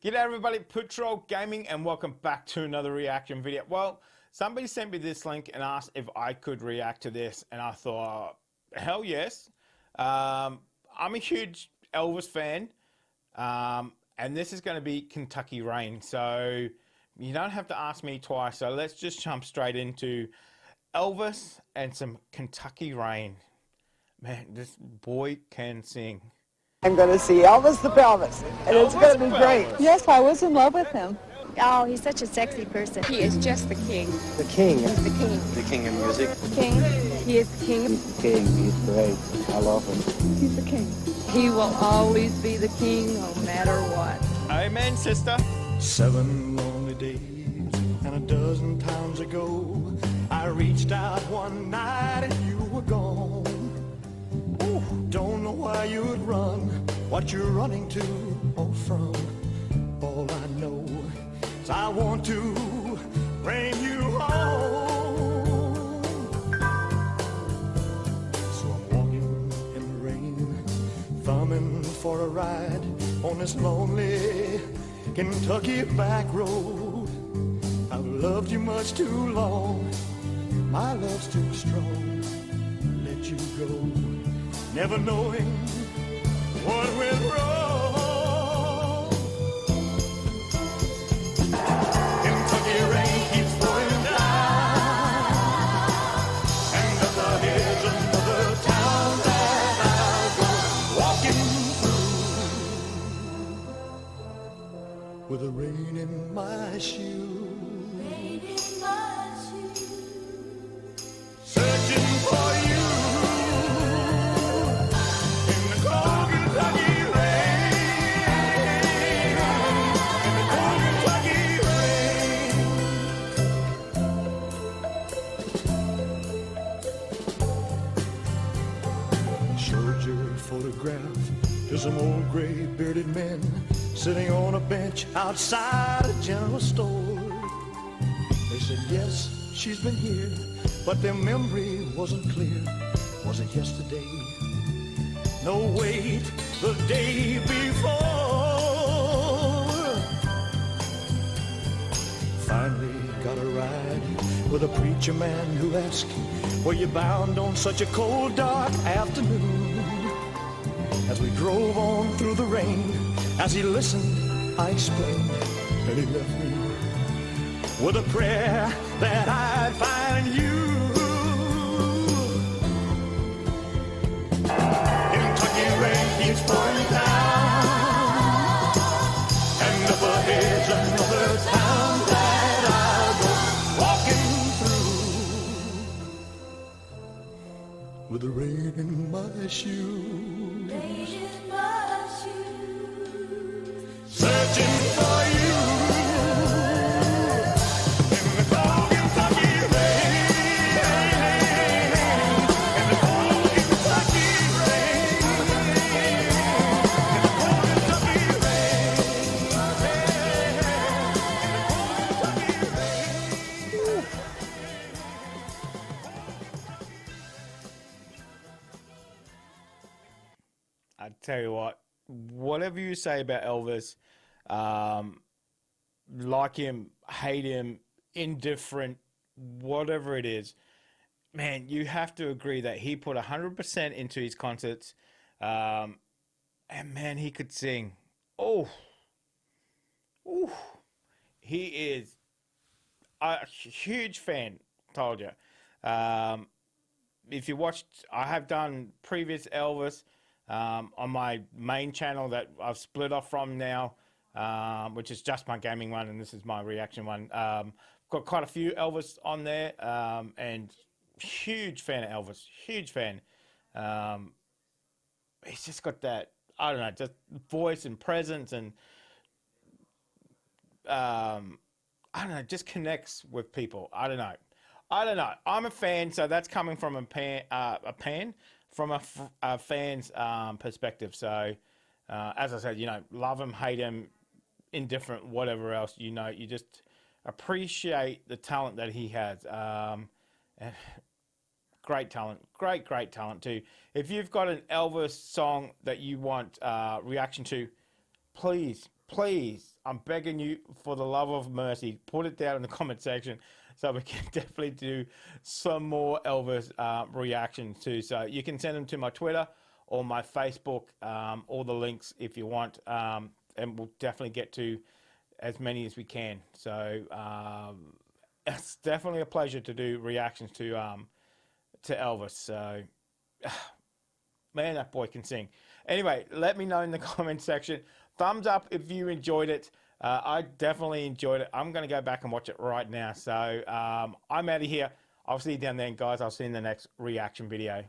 G'day everybody, Patrol Gaming, and welcome back to another reaction video. Well, somebody sent me this link and asked if I could react to this, and I thought, hell yes. I'm a huge Elvis fan, and this is going to be Kentucky Rain, so you don't have to ask me twice. So let's just jump straight into Elvis and some Kentucky Rain. Man, this boy can sing. I'm going to see Elvis the Pelvis, and it's going to be great. Yes, I was in love with him. Oh, he's such a sexy person. He is just the king. The king. He's the king. The king of music. King. He is the king. He's the king. He's great. I love him. He's the king. He will always be the king no matter what. Amen, sister. 7 lonely days and a dozen times ago, I reached out one night and you were gone. Ooh, don't know why you'd run, what you're running to or from. All I know is I want to bring you home. So I'm walking in the rain, thumbing for a ride on this lonely Kentucky back road. I've loved you much too long, my love's too strong to let you go, never knowing what went wrong. Kentucky rain keeps pouring down, and up ahead's another town that I'll go walking through with the rain in my shoes. Searching for you in the cold Kentucky rain, in the cold Kentucky rain. Showed your photograph to some old gray bearded men sitting on a bench outside a general store. They said, yes, she's been here, but their memory wasn't clear. Was it yesterday? No, wait, the day before. Finally got a ride with a preacher man who asked, were you bound on such a cold, dark afternoon? As we drove on through the rain, as he listened, I explained, and he left me with a prayer that I'd find you. Kentucky rain keeps pouring down, and up ahead's another town that I'll go walking through with the rain in my shoes. Searching for you in the cold Kentucky rain, in the cold Kentucky rain, in the cold Kentucky rain, in the cold Kentucky rain. I tell you what, whatever you say about Elvis, like him, hate him, indifferent, whatever it is, man, you have to agree that he put 100% into his concerts, and man, he could sing. Oh, he is a huge fan, told you. If you watched, I have done previous Elvis on my main channel that I've split off from now, which is just my gaming one, and this is my reaction one. Got quite a few Elvis on there, and huge fan of Elvis, huge fan. He's just got that, I don't know, just voice and presence, and I don't know, just connects with people. I don't know. I'm a fan, so that's coming from a fan's perspective. So, as I said, you know, love him, hate him, indifferent, whatever else, you know, you just appreciate the talent that he has. And great talent, great talent too. If you've got an Elvis song that you want reaction to, please, I'm begging you for the love of mercy, put it down in the comment section so we can definitely do some more Elvis reactions too. So you can send them to my Twitter or my Facebook, all the links if you want, and we'll definitely get to as many as we can. So it's definitely a pleasure to do reactions to Elvis. So man, that boy can sing. Anyway, let me know in the comment section. Thumbs up if you enjoyed it. I definitely enjoyed it. I'm going to go back and watch it right now. So I'm out of here. I'll see you down there, guys. I'll see you in the next reaction video.